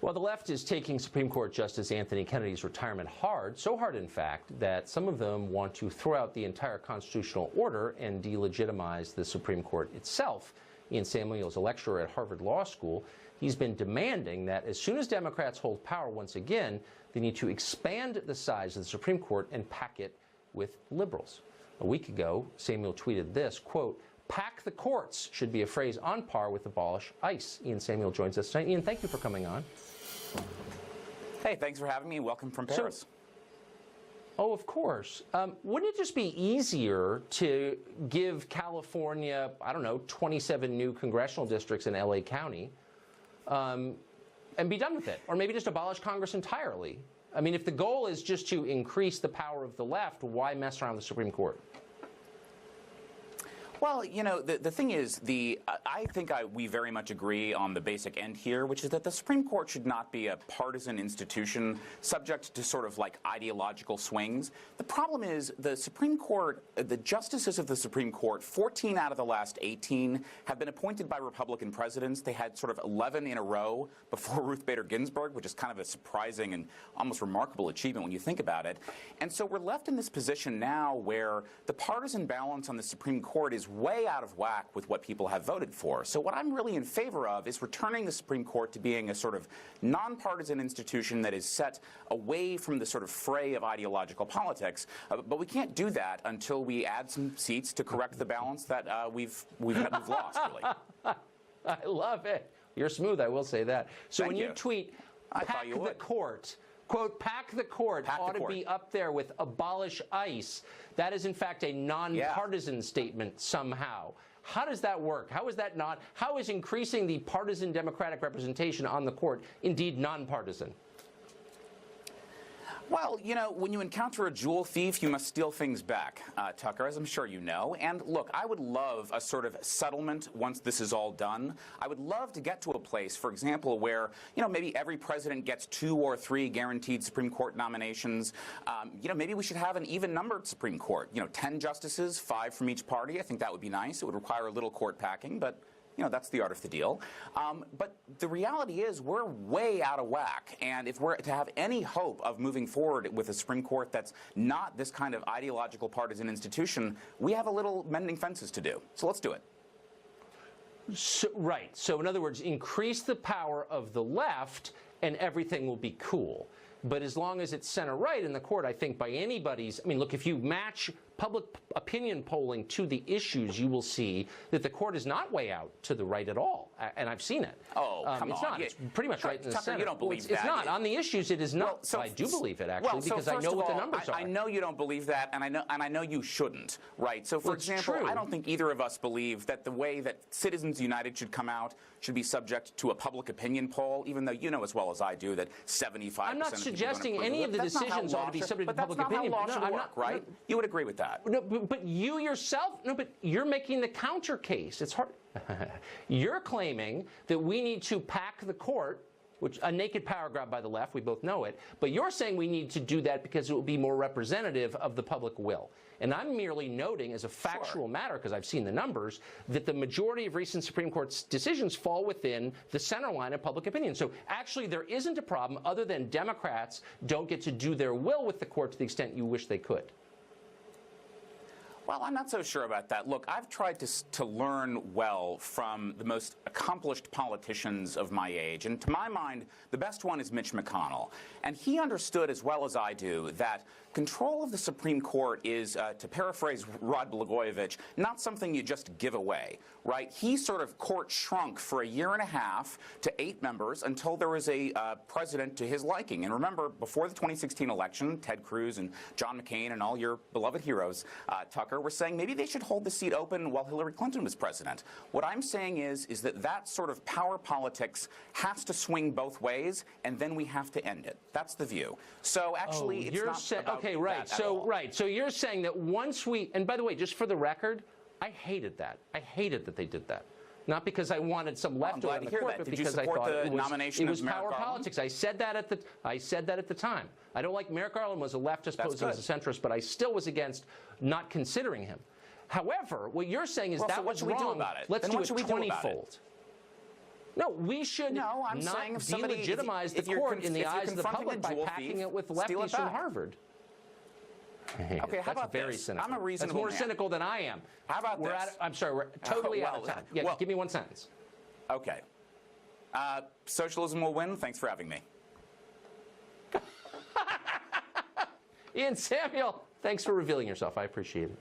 Well, the left is taking Supreme Court Justice Anthony Kennedy's retirement hard, so hard, in fact, that some of them want to throw out the entire constitutional order and delegitimize the Supreme Court itself. Ian Samuel is a lecturer at Harvard Law School. He's been demanding that as soon as Democrats hold power once again, they need to expand the size of the Supreme Court and pack it with liberals. A week ago, Samuel tweeted this, quote, "Pack the courts" should be a phrase on par with abolish ICE. Ian Samuel joins us tonight. Ian, thank you for coming on. Hey, thanks for having me. Welcome from Paris. Oh, of course. Wouldn't it just be easier to give California, I don't know, 27 new congressional districts in L.A. County and be done with it? Or maybe just abolish Congress entirely? I mean, if the goal is just to increase the power of the left, why mess around with the Supreme Court? Well, you know, the thing is, I think we very much agree on the basic end here, which is that the Supreme Court should not be a partisan institution subject to sort of like ideological swings. The problem is the Supreme Court, the justices of the Supreme Court, 14 out of the last 18 have been appointed by Republican presidents. They had sort of 11 in a row before Ruth Bader Ginsburg, which is kind of a surprising and almost remarkable achievement when you think about it. And so we're left in this position now where the partisan balance on the Supreme Court is way out of whack with what people have voted for. So what I'm really in favor of is returning the Supreme Court to being a sort of nonpartisan institution that is set away from the sort of fray of ideological politics. But we can't do that until we add some seats to correct the balance that we've lost, really. I love it. You're smooth, I will say that. So Thank when you tweet, pack the court, quote, pack the court ought to be up there with abolish ICE. That is, in fact, a nonpartisan statement somehow. How does that work? How is that not? How is increasing the partisan Democratic representation on the court indeed nonpartisan? Well, you know, when you encounter a jewel thief, you must steal things back, Tucker, as I'm sure you know. And look, I would love a sort of settlement once this is all done. I would love to get to a place, for example, where, you know, maybe every president gets 2 or 3 guaranteed Supreme Court nominations. You know, maybe we should have an even-numbered Supreme Court. You know, 10 justices, 5 from each party. I think that would be nice. It would require a little court packing, but you know, that's the art of the deal. But the reality is we're way out of whack. And if we're to have any hope of moving forward with a Supreme Court that's not this kind of ideological partisan institution, we have a little mending fences to do. So let's do it. So, right. So in other words, increase the power of the left and everything will be cool. But as long as it's center-right in the court, I think by anybody's, I mean, look, if you match public opinion polling to the issues, you will see that the court is not way out to the right at all. And I've seen it. Oh, come it's on. Not. It's pretty much right in the Tucker, center. You don't believe that. It's not. On the issues, it is not. Well, so I do believe it, actually, because I first know of what the all, numbers are. I know you don't believe that, and I know you shouldn't, right? So, for example, I don't think either of us believe that the way that Citizens United should come out should be subject to a public opinion poll, even though you know as well as I do that 75% I'm not of suggesting any of the decisions ought to be subject to public opinion. But that's not how law should work, right? You would agree with that. No, but you yourself, no, but you're making the counter case. It's hard. You're claiming that we need to pack the court, which a naked power grab by the left, we both know it, but you're saying we need to do that because it will be more representative of the public will. And I'm merely noting as a factual matter, because I've seen the numbers, that the majority of recent Supreme Court decisions fall within the center line of public opinion. So actually there isn't a problem other than Democrats don't get to do their will with the court to the extent you wish they could. Well, I'm not so sure about that. Look, I've tried to learn well from the most accomplished politicians of my age. And to my mind, the best one is Mitch McConnell. And he understood as well as I do that control of the Supreme Court is, to paraphrase Rod Blagojevich, not something you just give away, right? He sort of court shrunk for a year and a half to 8 members until there was a president to his liking. And remember, before the 2016 election, Ted Cruz and John McCain and all your beloved heroes, Tucker, were saying maybe they should hold the seat open while Hillary Clinton was president. What I'm saying is that sort of power politics has to swing both ways, and then we have to end it. That's the view. So actually, it's not about okay, right. So you're saying that once we, and by the way, just for the record, I hated that. I hated that they did that. Not because I wanted some leftover on the court, but because I thought it was power politics. I said that at the time. I don't like Merrick Garland was a leftist, posing as a centrist, but I still was against not considering him. However, what you're saying is that was wrong. What should we do about it? Let's do it 20-fold. No, we should No, I'm not saying if somebody, delegitimize if the you're court in the eyes of the public by jewel packing thief, it with steal it lefties from back. Harvard. Okay, how about very this? cynical. I'm a reasonable That's more man. cynical than I am. How about we're this? I'm sorry, we're totally out of well, time. Yeah, well- give me one sentence. Okay. Socialism will win. Thanks for having me. Ian Samuel, thanks for revealing yourself. I appreciate it.